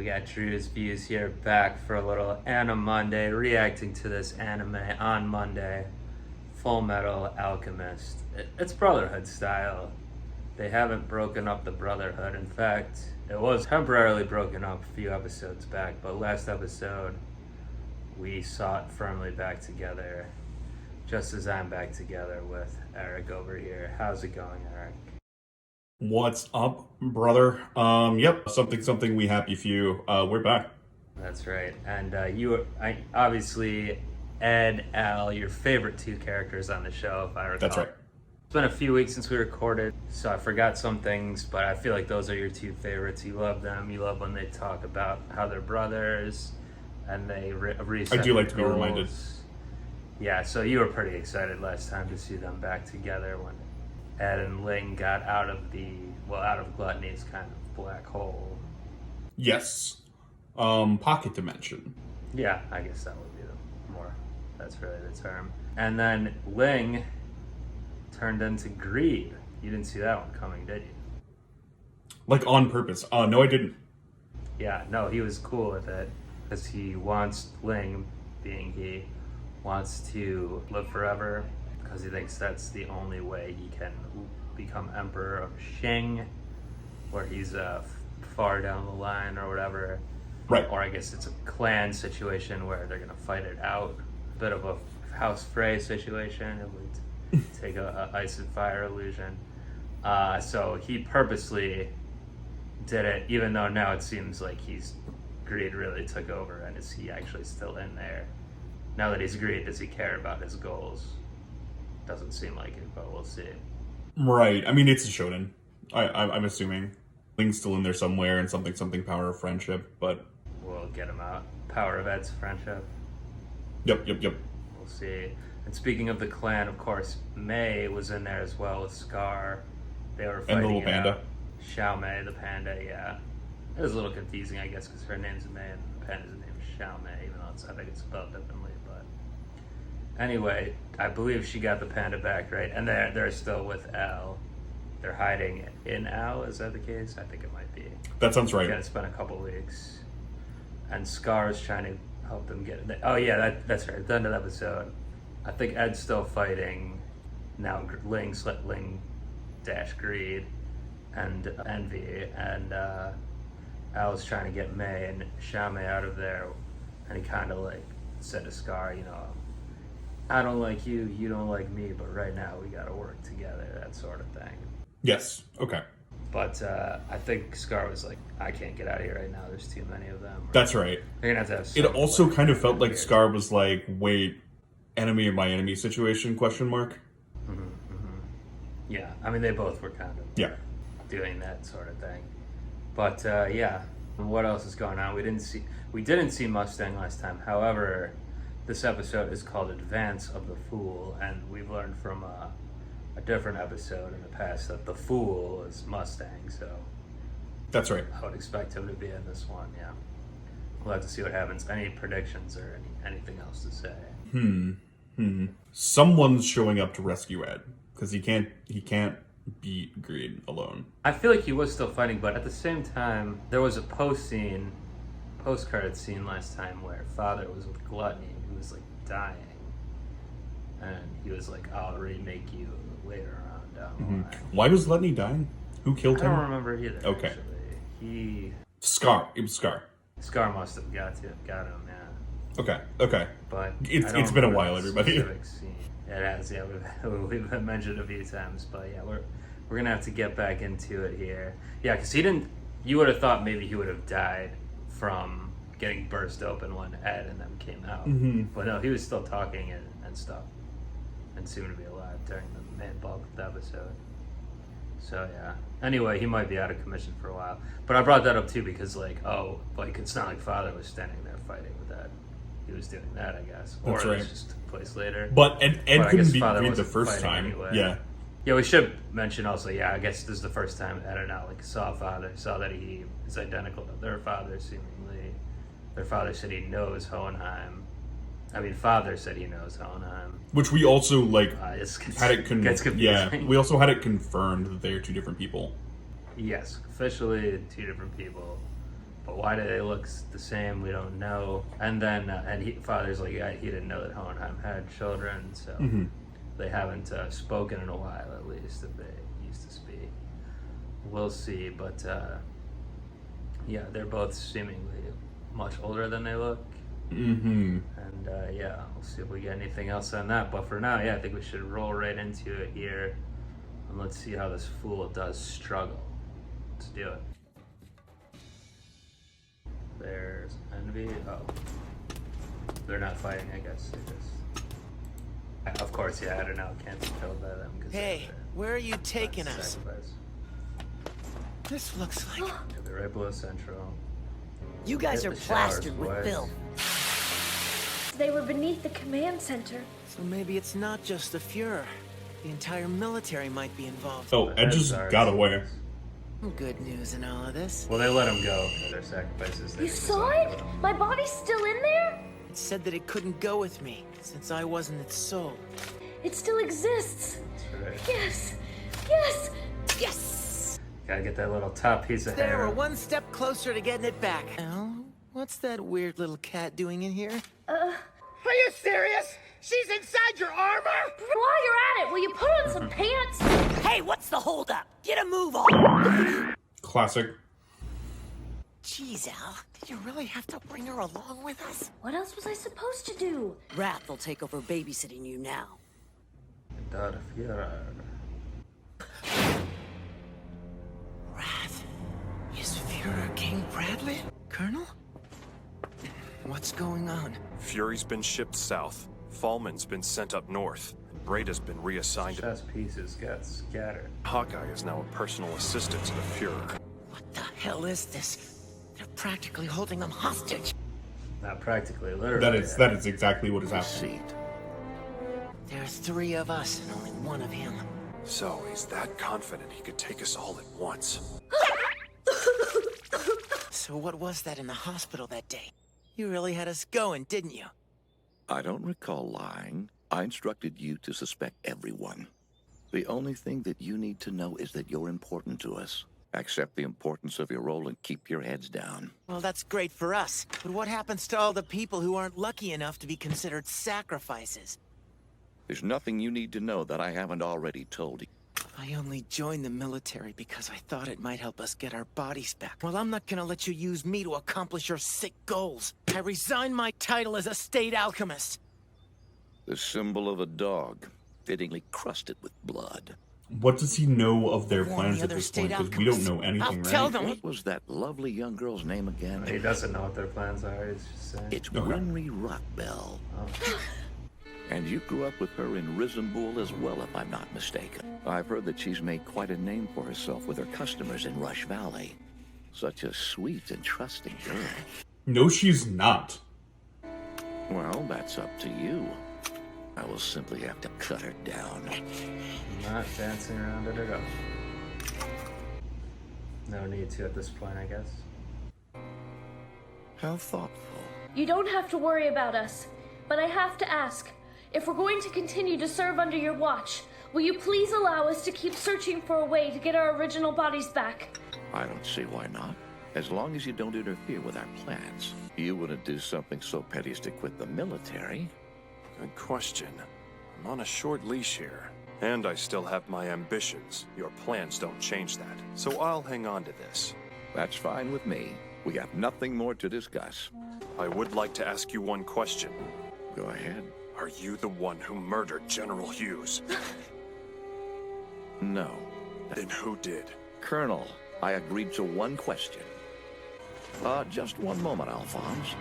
got Drewz Viewz here back for a little Anime Monday, reacting to this anime on Monday. Fullmetal Alchemist. It's Brotherhood style. They haven't broken up the Brotherhood. In fact, it was temporarily broken up a few episodes back, but last episode we saw it firmly back together, just as I'm back together with Eric over here. How's it going, Eric? What's up, brother? Yep, something. We happy for you. We're back. That's right. And obviously, Ed, Al, your favorite two characters on the show, if I recall. That's right. It's been a few weeks since we recorded, so I forgot some things, but I feel like those are your two favorites. You love them. You love when they talk about how they're brothers, and they reset I do like their to be reminded. goals. Yeah, so you were pretty excited last time to see them back together when Ed and Ling got out of Gluttony's kind of black hole. Yes. Pocket dimension. Yeah, I guess that would be that's really the term. And then Ling turned into greed. You didn't see that one coming, did you? Like on purpose. No, I didn't. Yeah, no, he was cool with it because he wants Ling, being he, wants to live forever because he thinks that's the only way he can become emperor of Shing, where he's far down the line or whatever. Right. Or I guess it's a clan situation where they're gonna fight it out. Bit of a House Frey situation. It would take a ice and fire illusion. So he purposely did it, even though now it seems like greed really took over, and is he actually still in there? Now that he's greed, does he care about his goals? Doesn't seem like it, but we'll see. Right. I mean, it's a shonen. I'm assuming Ling's still in there somewhere, and something power of friendship, but We'll get him out. Power of Ed's friendship. Yep. We'll see. And speaking of the clan, of course, Mei was in there as well with Scar. They were fighting and the little panda. out. Xiao Mei, the panda, yeah. It was a little confusing, I guess, because her name's Mei and the panda's name is Xiao Mei, even though I think it's spelled differently. But anyway, I believe she got the panda back, right? And they're still with Al. They're hiding in Al. Is that the case? I think it might be. That sounds right. It's been a couple weeks. And Scar's trying to help them get it. Oh yeah, that's right. At the end of the episode, I think Ed's still fighting. Now Ling dash greed and envy, and Al's trying to get Mei and Xiao Mei out of there, and he kind of like said to Scar, I don't like you, you don't like me, but right now we got to work together, that sort of thing. Yes. Okay. But I think Scar was like, I can't get out of here right now. There's too many of them. That's right. You're gonna have It also kind of felt like Scar was like, wait, enemy of my enemy situation, question mark? Yeah, I mean, they both were kind of doing that sort of thing. But yeah, what else is going on? We didn't see Mustang last time. However, this episode is called Advance of the Fool, and we've learned from a different episode in the past that the Fool is Mustang, so That's right. I would expect him to be in this one, yeah. We'll have to see what happens. Any predictions or anything else to say? Someone's showing up to rescue Ed because he can't beat greed alone. I feel like he was still fighting, but at the same time, there was a post-credit scene last time where Father was with Gluttony and he was like dying. And he was like, I'll remake you later on down the line. Why was Gluttony dying? Who killed him? I don't remember either, Okay. actually. Scar. It was Scar. Scar must have got him, yeah. Okay. But It's been a while, everybody. Scene. It has, yeah. We've mentioned it a few times, but yeah, we're gonna have to get back into it here. Yeah, because you would have thought maybe he would have died from getting burst open when Ed and them came out. But no, he was still talking and stuff, and soon to be alive during the main bulk of the episode. So yeah. Anyway, he might be out of commission for a while. But I brought that up too because it's not like Father was standing there fighting with Ed. He was doing that, I guess. That's or right. It just took place later. But Ed couldn't beat Father greed the wasn't first fighting time. anyway. Yeah. Yeah, we should mention also, I guess this is the first time Ed and Alec saw Father, saw that he is identical to their father, seemingly. Their father said he knows Hohenheim. I mean, Father said he knows Hohenheim. Which we also, had it gets confusing. we also had it confirmed that they are two different people. Yes, officially two different people. but why do they look the same? We don't know. And then father's like, yeah, he didn't know that Hohenheim had children, so they haven't spoken in a while, at least, if they used to speak. We'll see, but yeah, they're both seemingly much older than they look. And yeah, we'll see if we get anything else on that. But for now, yeah, I think we should roll right into it here, and let's see how this fool does struggle. Let's do it. There's Envy. Oh, they're not fighting, I guess. They just... Of course, yeah, I don't know. Can't be killed by them. Hey, where are you taking us? Sacrifice. This looks like... Yeah, they're right below Central. You guys Hit are the plastered showers, with boys. filth. They were beneath the command center. So maybe it's not just the Fuhrer. The entire military might be involved. Oh, Ed just got away. Good news in all of this. Well, they let him go for their sacrifices. You saw it? My body's still in there? It said that it couldn't go with me, since I wasn't its soul. It still exists. That's right. Yes. Yes. Yes! Gotta get that little top piece of There, hair. we're one step closer to getting it back. Well, what's that weird little cat doing in here? Are you serious? She's inside your armor? While you're at it, will you put on some pants? Hey, what's the holdup? Get a move on. Classic. Jeez, Al, did you really have to bring her along with us? What else was I supposed to do? Wrath will take over babysitting you now. Daughter Fiora. Wrath? Is Fuhrer King Bradley? Colonel? What's going on? Fury's been shipped south. Fallman's been sent up north. Brada's been reassigned. Chess pieces got scattered. Hawkeye is now a personal assistant to the Fuhrer. What the hell is this? They're practically holding him hostage. Not practically, literally. That is exactly what is happening. There's 3 of us and only 1 of him. So he's that confident he could take us all at once. So what was that in the hospital that day? You really had us going, didn't you? I don't recall lying. I instructed you to suspect everyone. The only thing that you need to know is that you're important to us. Accept the importance of your role and keep your heads down. Well, that's great for us. But what happens to all the people who aren't lucky enough to be considered sacrifices? There's nothing you need to know that I haven't already told you. I only joined the military because I thought it might help us get our bodies back. Well, I'm not gonna let you use me to accomplish your sick goals. I resign my title as a state alchemist. The symbol of a dog, fittingly crusted with blood. What does he know of their Warn plans the at other this point? state Because we don't know alchemists. anything, I'll right? tell them. What was that lovely young girl's name again? He doesn't know what their plans are. He's just saying. It's Winry Rockbell. Oh. And you grew up with her in Risenbool as well, if I'm not mistaken. I've heard that she's made quite a name for herself with her customers in Rush Valley. Such a sweet and trusting girl. No, she's not. Well, that's up to you. I will simply have to cut her down. Not dancing around it at all. No need to at this point, I guess. How thoughtful. You don't have to worry about us, but I have to ask. If we're going to continue to serve under your watch, will you please allow us to keep searching for a way to get our original bodies back? I don't see why not. As long as you don't interfere with our plans. You wouldn't do something so petty as to quit the military. Good question. I'm on a short leash here. And I still have my ambitions. Your plans don't change that. So I'll hang on to this. That's fine with me. We have nothing more to discuss. I would like to ask you one question. Go ahead. Are you the one who murdered General Hughes? No. Then who did? Colonel, I agreed to one question. Just one moment, Alphonse.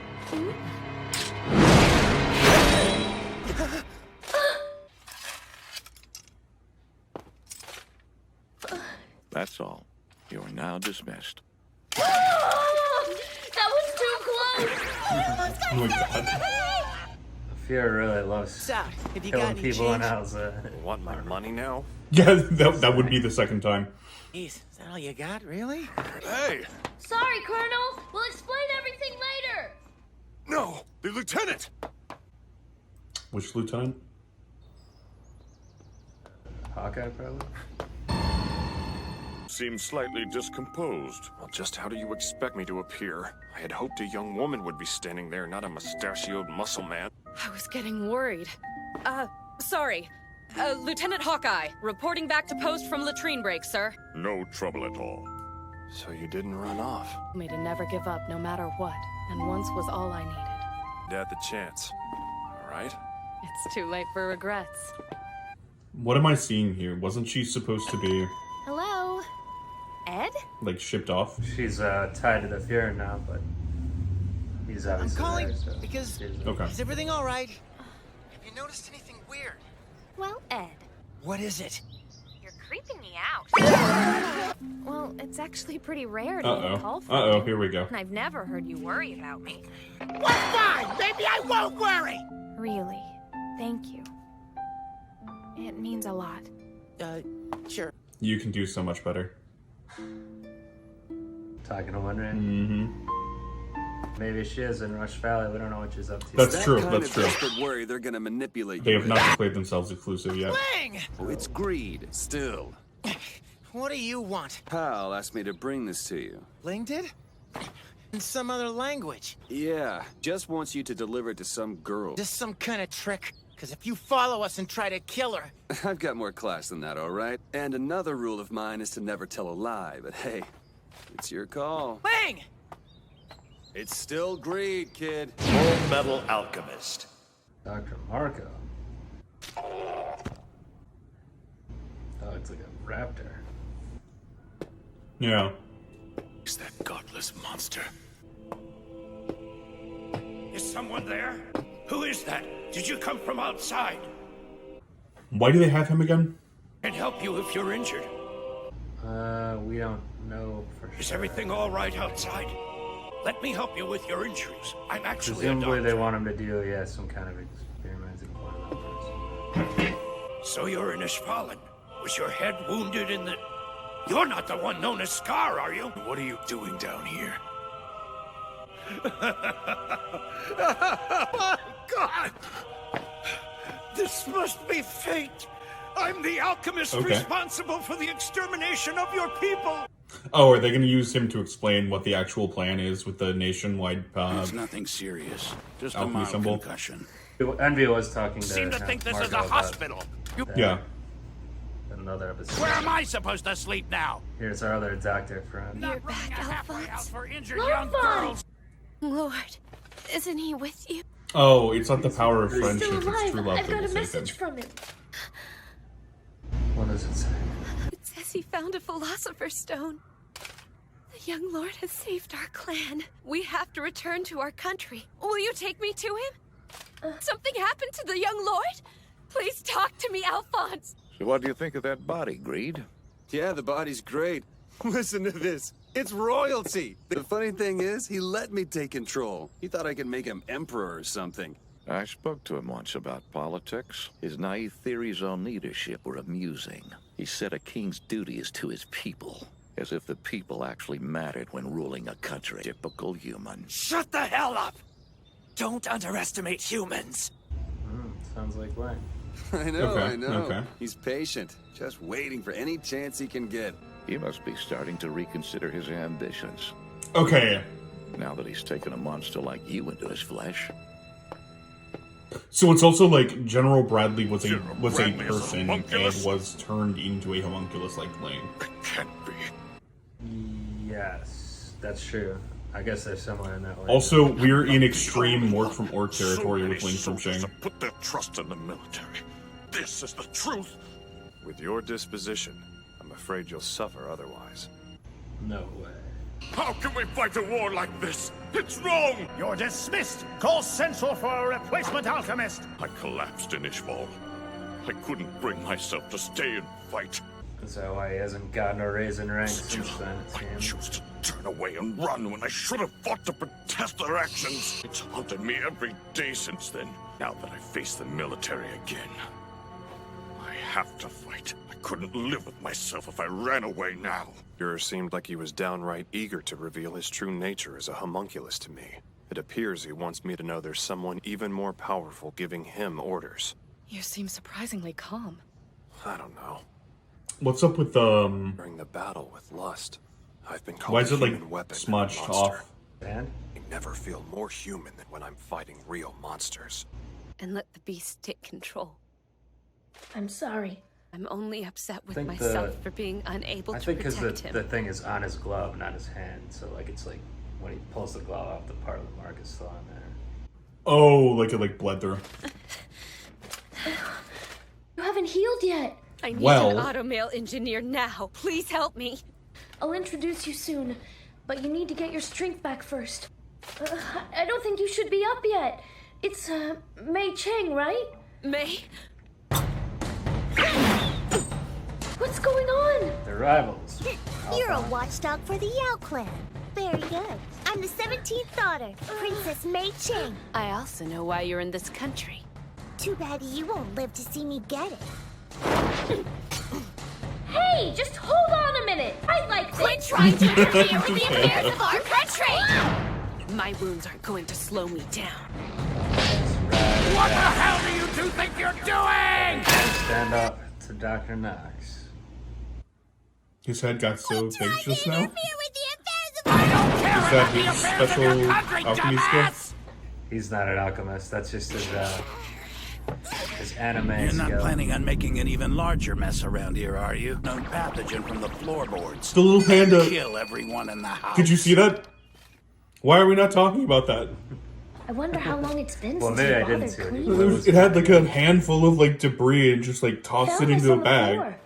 That's all. You are now dismissed. That was too close! Oh my god. Fear really loves Sad. Have you got killing any people in change? Alza. Want my money now? Yeah, that would be the second time. Jeez, is that all you got, really? Hey! Sorry, Colonel. We'll explain everything later. No! The lieutenant! Which lieutenant? Hawkeye, probably? seem slightly discomposed. Well, just how do you expect me to appear? I had hoped a young woman would be standing there, not a mustachioed muscle man. I was getting worried. Sorry. Lieutenant Hawkeye, reporting back to post from latrine break, sir. No trouble at all. So you didn't run off? Told me to never give up, no matter what. And once was all I needed. Had the chance. All right? It's too late for regrets. What am I seeing here? Wasn't she supposed to be, Hello? Ed? like, shipped off? She's tied to the Fuhrer now, but he's I'm obviously calling there, so because... Okay. Is everything all right? Have you noticed anything weird? Well, Ed. What is it? You're creeping me out. Well, it's actually pretty rare to get a call from Uh-oh, you. here we go. And I've never heard you worry about me. Well, fine. Maybe I won't worry. Really. Thank you. It means a lot. Sure. You can do so much better. talking to one, right? Mm-hmm. Maybe she is in Rush Valley. We don't know what she's up to. That's true. That's true. Desperate worry they're gonna manipulate They you. have not declared themselves exclusive yet. Bang! Oh, it's greed, still. What do you want? Pal asked me to bring this to you. Ling did? In some other language. Yeah, just wants you to deliver it to some girl. Just some kind of trick. Because if you follow us and try to kill her... I've got more class than that, all right? And another rule of mine is to never tell a lie, but hey, it's your call. Bang! It's still greed, kid. Fullmetal Alchemist. Dr. Marco. Oh, it's like a raptor. Yeah. Is that godless monster? Is someone there? Who is that? Did you come from outside? Why do they have him again? Can help you if you're injured. We don't know for sure. Is everything all right outside? Let me help you with your injuries. I'm actually Presumably a they doctor. want him to do, yeah, some kind of experiments in one of them. So you're in Ishvalan. Was your head wounded in the... You're not the one known as Scar, are you? What are you doing down here? My God! This must be fate. I'm the alchemist responsible for the extermination of your people. Oh, are they going to use him to explain what the actual plan is with the nationwide It's nothing serious. Just a alchemy mild symbol? concussion. Envy was talking to Seem to think this is a Marco about hospital. Yeah. another episode. Where am I supposed to sleep now? Here's our other doctor friend. You're back, Alphonse. For injured young girls. Lord, isn't he with you? Oh, it's not the power of He's friendship, still it's alive. true love I've that got will a save him. message from him. What does it say? It says he found a philosopher's stone. The young lord has saved our clan. We have to return to our country. Will you take me to him? Something happened to the young lord? Please talk to me, Alphonse. So what do you think of that body, Greed? Yeah, the body's great. Listen to this. It's royalty. The funny thing is, he let me take control. He thought I could make him emperor or something. I spoke to him once about politics. His naive theories on leadership were amusing. He said a king's duty is to his people, as if the people actually mattered when ruling a country. Typical human. Shut the hell up! Don't underestimate humans. Sounds like what? I know, Okay, I know. okay. He's patient, just waiting for any chance he can get. He must be starting to reconsider his ambitions, Okay, now that he's taken a monster like you into his flesh. so it's also like General Bradley was a General was Bradley a is a person and homunculus? was turned into a homunculus-like thing. It can't be. Yes, that's true. I guess they're similar in that way. Also, we're in extreme Mork from Orc territory with Link from Shang. Put their trust in the military. This is the truth. With your disposition, I'm afraid you'll suffer otherwise. No way. How can we fight a war like this? It's wrong! You're dismissed! Call Central for a replacement alchemist! I collapsed in Ishval. I couldn't bring myself to stay and fight. Is that why he hasn't gotten a raise in rank since then, it I seems? choose to turn away and run when I should have fought to protest their actions. It's haunted me every day since then. Now that I face the military again, I have to fight. I couldn't live with myself if I ran away now. Fuhrer seemed like he was downright eager to reveal his true nature as a homunculus to me. It appears he wants me to know there's someone even more powerful giving him orders. You seem surprisingly calm. I don't know. What's up with During the battle with lust, I've been called why is a it like human weapon and a smudged monster. off? And I never feel more human than when I'm fighting real monsters. And let the beast take control. I'm sorry. I'm only upset with think myself for being unable I to think because protect him. the thing is on his glove, not his hand. So like it's like when he pulls the glove off, the part of the mark is still on there. Oh, like it like bled through. You haven't healed yet. I need Well- an automail engineer now. Please help me. I'll introduce you soon, but you need to get your strength back first. I don't think you should be up yet. It's, Mei Cheng, right? May? What's going on? They're rivals. You're a watchdog for the Yao clan. Very good. I'm the 17th daughter, Princess Mei Cheng. I also know why you're in this country. Too bad you won't live to see me get it. Hey, just hold on a minute. I like this. Quit trying to interfere with the affairs of our country! My wounds aren't going to slow me down. What the hell do you two think you're doing? Stand up to Dr. Knox. His head got so big just now. I don't care Is that about the his affairs of special your country, alchemy skill? dumbass! He's not an alchemist. That's just his anime You're not skill. planning on making an even larger mess around here, are you? Known pathogen from the floorboards. The little panda. Kill everyone in the house. Did you see that? Why are we not talking about that? I wonder how long it's been Well, since maybe you I didn't bothered see it. cleaning. It had like a handful of like debris and just like tossed Found it this into a on the bag. floor.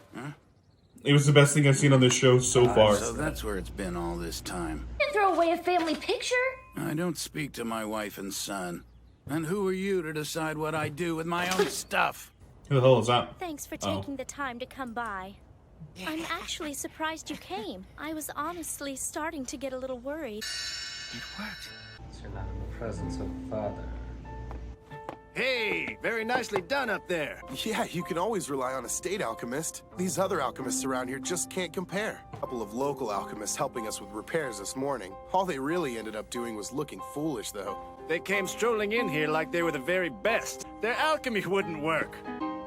It was the best thing I've seen on this show so far. So that's where it's been all this time. You can throw away a family picture. I don't speak to my wife and son. And who are you to decide what I do with my own stuff? Who the hell is that? Thanks for taking the time to come by. I'm actually surprised you came. I was honestly starting to get a little worried. It worked. So you're not in the presence of Father. Hey, very nicely done up there. Yeah, you can always rely on a state alchemist. These other alchemists around here just can't compare. A couple of local alchemists helping us with repairs this morning. All they really ended up doing was looking foolish, though. They came strolling in here like they were the very best. Their alchemy wouldn't work.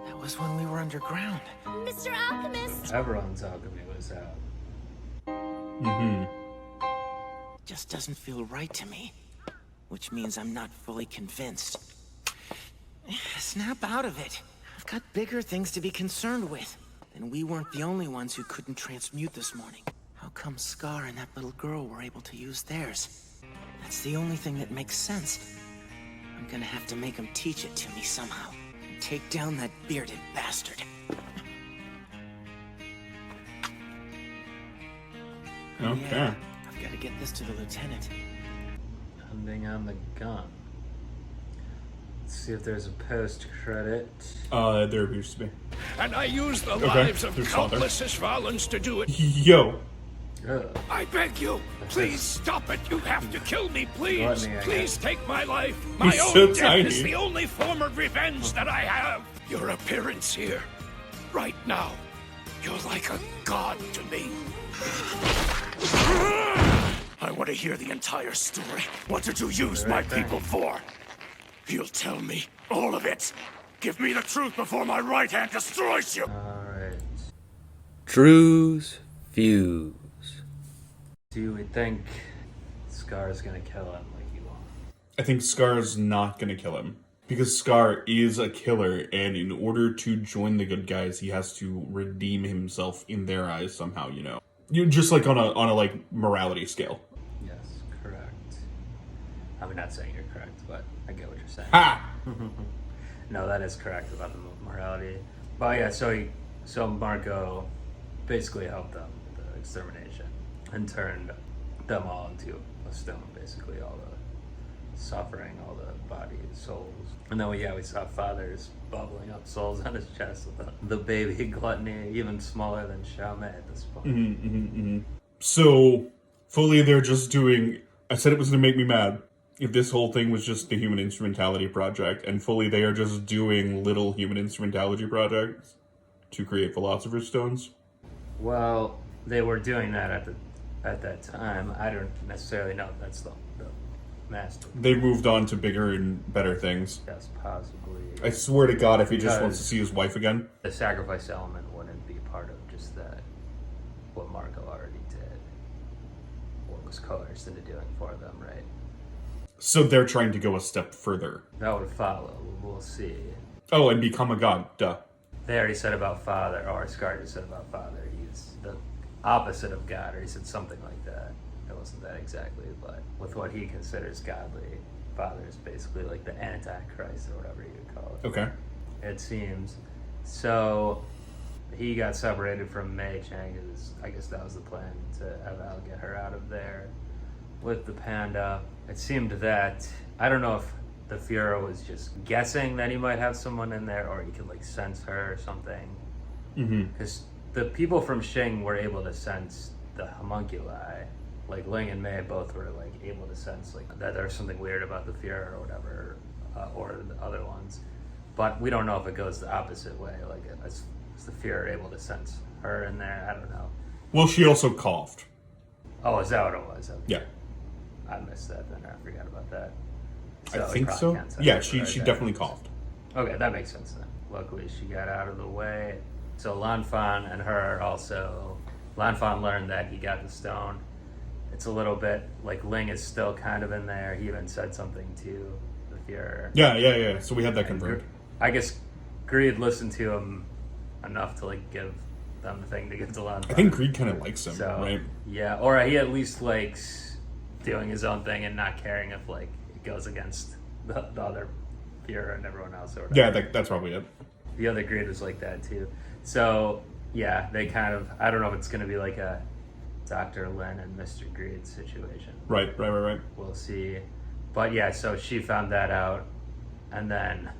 That was when we were underground. Mr. Alchemist! Everyone's alchemy was out. Mm-hmm. Just doesn't feel right to me. Which means I'm not fully convinced. Snap out of it. I've got bigger things to be concerned with. And we weren't the only ones who couldn't transmute this morning. How come Scar and that little girl were able to use theirs? That's the only thing that makes sense. I'm gonna have to make him teach it to me somehow. And take down that bearded bastard. Okay. Yeah, I've gotta get this to the lieutenant. Ending on the gun. Let's see if there's a post-credit. There appears to be. And I use the Okay, lives of there's Father. countless Ishvalans to do it. Yo. I beg you, please stop it. You have to kill me, please. Gluttony, I Please guess. take my life. My He's own so death tiny. is the only form of revenge that I have. Your appearance here, right now, you're like a god to me. I want to hear the entire story. What did you use my people for? You'll tell me all of it. Give me the truth before my right hand destroys you. Alright. Drewz Viewz. Do we think Scar's gonna kill him like you want? I think Scar's not gonna kill him. Because Scar is a killer, and in order to join the good guys, he has to redeem himself in their eyes somehow, you know. You just like on a like morality scale. Yes, correct. I'm not saying you're correct, but I get what you're saying. Ha! No, that is correct about the morality. But yeah, so Marco basically helped them with the extermination and turned them all into a stone, basically, all the suffering, all the bodies, souls. And then we saw Father's bubbling up souls on his chest with the baby gluttony, even smaller than Xiaomei at this point. So, fully they're just doing... I said it was going to make me mad if this whole thing was just the Human Instrumentality Project, and fully they are just doing little Human Instrumentality projects to create Philosopher's Stones. Well, they were doing that at that time. I don't necessarily know if that's the master. They moved on to bigger and better things. Yes, possibly. I swear to God, if he just wants Because to see his wife again. the sacrifice element wouldn't be part of just knows that what Marco already did, or was coerced into doing for them, right? So they're trying to go a step further. That would follow. We'll see. Oh, and become a god. Duh. They already said about Father, or Scar said about Father, he's the opposite of God, or he said something like that. It wasn't that exactly, but with what he considers godly, Father is basically like the Antichrist, or whatever you would call it. Okay. It seems. So he got separated from Mei Chang. I guess that was the plan, to have Al get her out of there with the panda. It seemed that, I don't know if the Fuhrer was just guessing that he might have someone in there, or he could like sense her or something. Because the people from Xing were able to sense the homunculi. Like Ling and Mei both were like able to sense like that there's something weird about the Fuhrer or whatever, or the other ones. But we don't know if it goes the opposite way. Like, is the Fuhrer able to sense her in there? I don't know. Well, she also coughed. Oh, is that what it was? Okay. Yeah. I missed that then. I forgot about that. I think so. Yeah, she definitely coughed. Okay, that makes sense then. Luckily, she got out of the way. So Lan Fan and her also... Lan Fan learned that he got the stone. It's a little bit like Ling is still kind of in there. He even said something to the Fuhrer. Yeah. So we had that confirmed. I guess Greed listened to him enough to like give them the thing to give to Lan Fan. I think Greed kind of likes him, right? Yeah, or he at least likes doing his own thing and not caring if like it goes against the other Fuhrer and everyone else or whatever. Yeah, that's probably it. The other Greed was like that too. So yeah, they kind of, I don't know if it's going to be like a Dr. Lin and Mr. Greed situation. Right. We'll see. But yeah, so she found that out, and then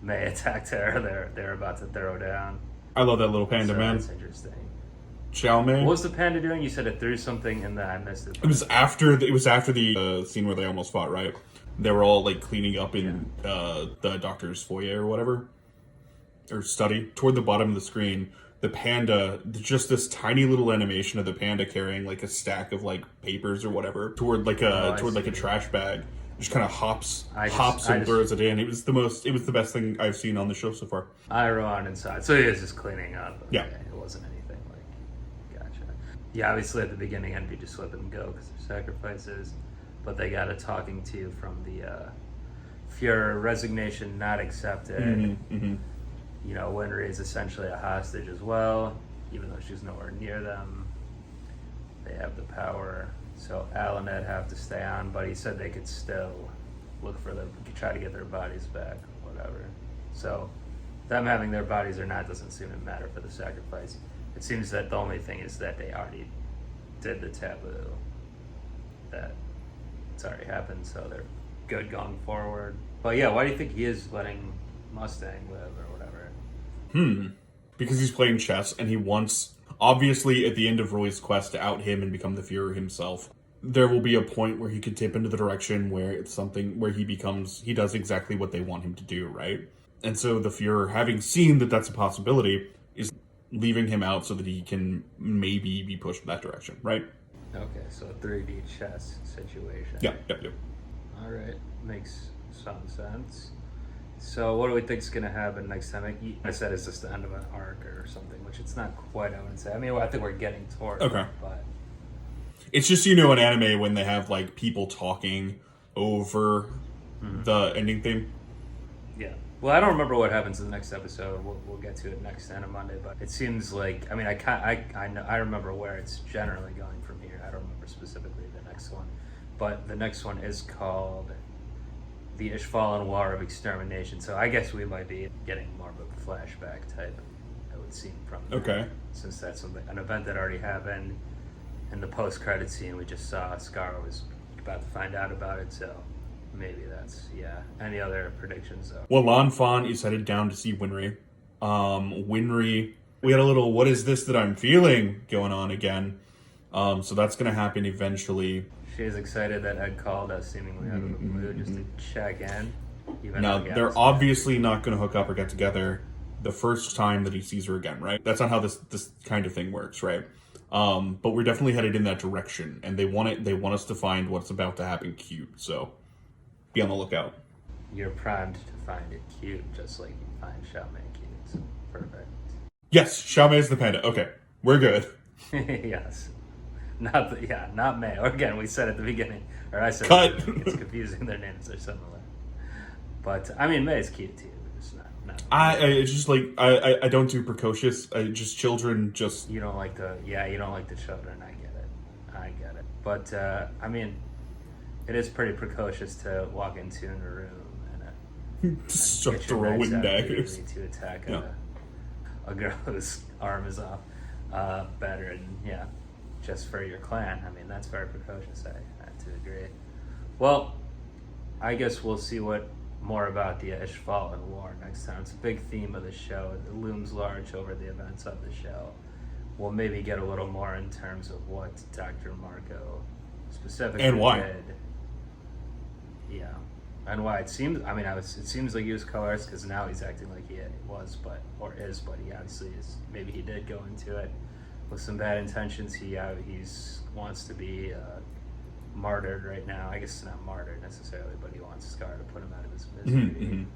Mei attacked her. They're about to throw down. I love that little panda, man. That's interesting. Chow Mei. What was the panda doing? You said it threw something in the... I missed it. It was after the scene where they almost fought, right? They were all like cleaning up in the doctor's foyer or whatever, or study. Toward the bottom of the screen, the panda, just this tiny little animation of the panda carrying like a stack of like papers or whatever toward like a trash bag. Just kind of hops and throws it in. It was the best thing I've seen on the show so far. I ran inside, so he was just cleaning up. Okay. Yeah, it wasn't anything like. Gotcha. Yeah, obviously at the beginning, Envy just let them go because they're sacrifices, but they got a talking to from the Fuhrer. Resignation not accepted. You know, Winry is essentially a hostage as well, even though she's nowhere near them. They have the power. So Al and Ed have to stay on, but he said they could still look for them, try to get their bodies back, whatever. So them having their bodies or not doesn't seem to matter for the sacrifice. It seems that the only thing is that they already did the taboo. That it's already happened, so they're good going forward. But yeah, why do you think he is letting Mustang live or whatever? Because he's playing chess and he wants... Obviously, at the end of Roy's quest to out him and become the Fuhrer himself, there will be a point where he could tip into the direction where it's something where he does exactly what they want him to do, right? And so the Fuhrer, having seen that that's a possibility, is leaving him out so that he can maybe be pushed in that direction, right? Okay, so a 3D chess situation. Yep. All right, makes some sense. So what do we think is going to happen next time? I said it's just the end of an arc or something, which it's not quite, I wouldn't say. I mean, I think we're getting towards it, but... It's just, an anime when they have, like, people talking over the ending theme. Yeah. Well, I don't remember what happens in the next episode. We'll get to it next Monday, but it seems like... I mean, I remember where it's generally going from here. I don't remember specifically the next one. But the next one is called... The Ishvalan War of Extermination. So I guess we might be getting more of a flashback type, it would seem, from that. Okay. Since that's an event that already happened. In the post-credit scene, we just saw Scar was about to find out about it, so maybe that's, Any other predictions, though? Well, Lan Fan is headed down to see Winry. Winry, we had a little, what is this that I'm feeling going on again. So that's going to happen eventually. She's excited that Ed called us seemingly out of the blue just to check in. Now, they're obviously not going to hook up or get together the first time that he sees her again, right? That's not how this kind of thing works, right? But we're definitely headed in that direction, and they want us to find what's about to happen cute, so be on the lookout. You're primed to find it cute, just like you find Xiao Mei cute. So perfect. Yes, Xiao Mei is the panda. Okay. We're good. Yes. Not May. Again, we said at the beginning, or I said Cut. at the beginning, it's confusing. Their names are similar. But I mean, May's cute too. It's not. It's just like I don't do precocious. Children just. You don't like the children. I get it. But I mean, it is pretty precocious to walk into a room and start throwing daggers to attack a girl whose arm is off. Better and just for your clan. I mean, that's very precocious. I have to agree. Well, I guess we'll see what more about the Ishvalan War next time. It's a big theme of the show. It looms large over the events of the show. We'll maybe get a little more in terms of what Dr. Marco specifically and why. did. Yeah, and why it seems. I mean, it seems like he was coerced because now he's acting like he was, but he obviously is. Maybe he did go into it with some bad intentions. He wants to be martyred right now. I guess not martyred necessarily, but he wants Scar to put him out of his misery.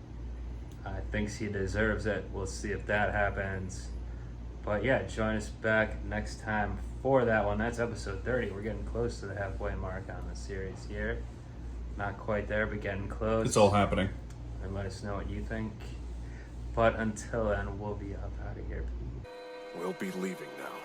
Thinks he deserves it. We'll see if that happens. But yeah, join us back next time for that one. That's episode 30. We're getting close to the halfway mark on the series here. Not quite there, but getting close. It's all happening. And let us know what you think. But until then, we'll be up out of here. We'll be leaving now.